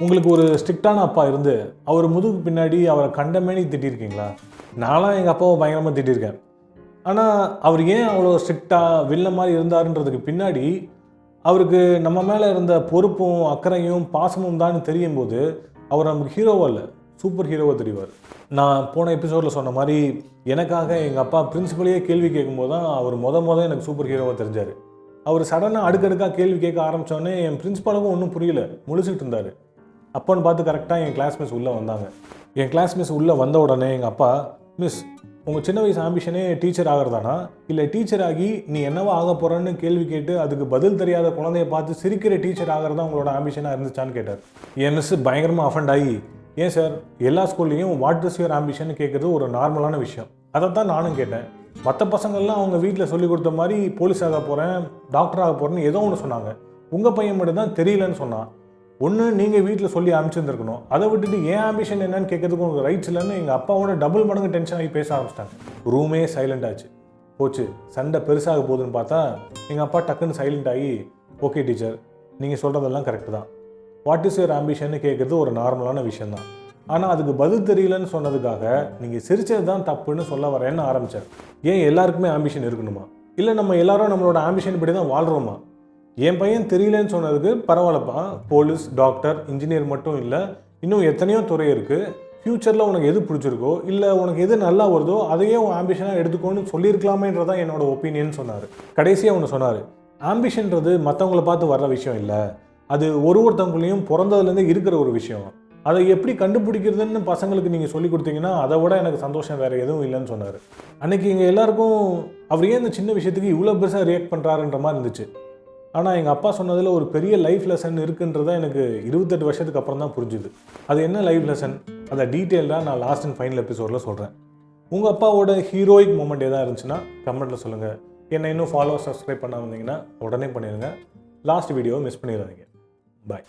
உங்களுக்கு ஒரு ஸ்ட்ரிக்டான அப்பா இருந்து அவர் முதுகு பின்னாடி அவரை கண்டமேனி திட்டிருக்கீங்களா? நான்லாம் எங்கள் அப்பாவை பயங்கரமாக திட்டிருக்கேன். ஆனால் அவர் ஏன் அவ்வளோ ஸ்ட்ரிக்டாக வில்ல மாதிரி இருந்தாருன்றதுக்கு பின்னாடி அவருக்கு நம்ம மேலே இருந்த பொறுப்பும் அக்கறையும் பாசமும் தான் தெரியும் போது அவர் நமக்கு ஹீரோவாக இல்லை, சூப்பர் ஹீரோவாக தெரிவார். நான் போன எபிசோடில் சொன்ன மாதிரி எனக்காக எங்கள் அப்பா பிரின்சிபலையே கேள்வி கேட்கும்போது தான் அவர் மொதல் எனக்கு சூப்பர் ஹீரோவாக தெரிஞ்சார். அவர் சடனாக அடுக்கடுக்காக கேள்வி கேட்க ஆரம்பித்தோடனே என் பிரின்சிபலுக்கும் ஒன்றும் புரியல, முழிச்சிட்டு இருந்தார். அப்போன்னு பார்த்து கரெக்டாக என் கிளாஸ் மிஸ் உள்ளே வந்தாங்க. என் கிளாஸ் மிஸ் உள்ளே வந்த உடனே எங்கள் அப்பா, மிஸ் உங்கள் சின்ன வயசு ஆம்பிஷனே டீச்சர் ஆகிறதானா, இல்லை டீச்சர் ஆகி நீ என்னவா ஆக போகிறன்னு கேள்வி கேட்டு அதுக்கு பதில் தெரியாத குழந்தைய பார்த்து சிரிக்கிற டீச்சர் ஆகிறதா உங்களோட ஆம்பிஷனாக இருந்துச்சான்னு கேட்டார். என் மிஸ் பயங்கரமாக அஃபண்ட் ஆகி, ஏன் சார் எல்லா ஸ்கூல்லையும் வாட் இஸ் யுவர் ஆம்பிஷன் கேட்குறது ஒரு நார்மலான விஷயம், அதை தான் நானும் கேட்டேன். மற்ற பசங்கள்லாம் அவங்க வீட்டில் சொல்லிக் கொடுத்த மாதிரி போலீஸ் ஆக போகிறேன், டாக்டர் ஆக போகிறேன்னு ஏதோ ஒன்று சொன்னாங்க. உங்கள் பையன் மட்டும் தான் தெரியலன்னு சொன்னான். ஒன்று நீங்கள் வீட்டில் சொல்லி அனுப்பிச்சிருந்துருக்கணும், அதை விட்டுட்டு ஏன் ஆம்பிஷன் என்னன்னு கேட்கறதுக்கு உங்களுக்கு ரைட்ஸ் இல்லைன்னு எங்கள் அப்பாவோட டபுள் மடங்கு டென்ஷன் ஆகி பேச ஆரம்பிச்சிட்டாங்க. ரூமே சைலண்ட் ஆச்சு. போச்சு, சண்டை பெருசாக போகுதுன்னு பார்த்தா எங்கள் அப்பா டக்குன்னு சைலண்ட் ஆகி, ஓகே டீச்சர் நீங்கள் சொல்கிறதெல்லாம் கரெக்டு தான், வாட் இஸ் யுவர் ஆம்பிஷன்னு கேட்குறது ஒரு நார்மலான விஷயந்தான், ஆனால் அதுக்கு பதில் தெரியலன்னு சொன்னதுக்காக நீங்கள் சிரிச்சது தான் தப்புன்னு சொல்ல வரேன்னு ஆரம்பித்தார். ஏன் எல்லாருக்குமே ஆம்பிஷன் இருக்கணுமா, இல்லை நம்ம எல்லாரும் நம்மளோட ஆம்பிஷன் இப்படி தான் வாழ்கிறோமா? என் பையன் தெரியலன்னு சொன்னதுக்கு பரவாயில்லப்பா, போலீஸ் டாக்டர் இன்ஜினியர் மட்டும் இல்லை, இன்னும் எத்தனையோ துறை இருக்குது, ஃப்யூச்சரில் உனக்கு எது பிடிச்சிருக்கோ இல்லை உனக்கு எது நல்லா வருதோ அதையே உன் ஆம்பிஷனாக எடுத்துக்கோன்னு சொல்லியிருக்கலாமேன்றதான் என்னோட ஒப்பீனியன் சொன்னார். கடைசியாக ஒன்று சொன்னார், ஆம்பிஷன்றது மற்றவங்களை பார்த்து வர்ற விஷயம் இல்லை, அது ஒருத்தவங்களையும் பிறந்ததுலேருந்து இருக்கிற ஒரு விஷயம், அதை எப்படி கண்டுபிடிக்கிறதுன்னு பசங்களுக்கு நீங்கள் சொல்லி கொடுத்தீங்கன்னா அதை விட எனக்கு சந்தோஷம் வேறு எதுவும் இல்லைன்னு சொன்னார். அன்றைக்கி இங்கே எல்லாருக்கும் அவர் ஏன் இந்த சின்ன விஷயத்துக்கு இவ்வளோ பெருசாக ரியாக்ட் பண்ணுறாருன்ற மாதிரி இருந்துச்சு. ஆனால் எங்கள் அப்பா சொன்னதில் ஒரு பெரிய லைஃப் லெசன் இருக்குன்றதை எனக்கு 28 வருஷத்துக்கு அப்புறம் தான் புரிஞ்சுது. அது என்ன லைஃப் லெசன், அதை டீட்டெயிலாக நான் லாஸ்ட் அண்ட் ஃபைனல் எபிசோடில் சொல்கிறேன். உங்கள் அப்பாவோட ஹீரோயிக் மூமெண்ட் எதாவது இருந்துச்சுன்னா கமெண்ட்டில் சொல்லுங்கள். என்னை இன்னும் ஃபாலோ சப்ஸ்கிரைப் பண்ண வந்தீங்கன்னா உடனே பண்ணிடுங்க. லாஸ்ட் வீடியோவை மிஸ் பண்ணிடாதீங்க. பாய்.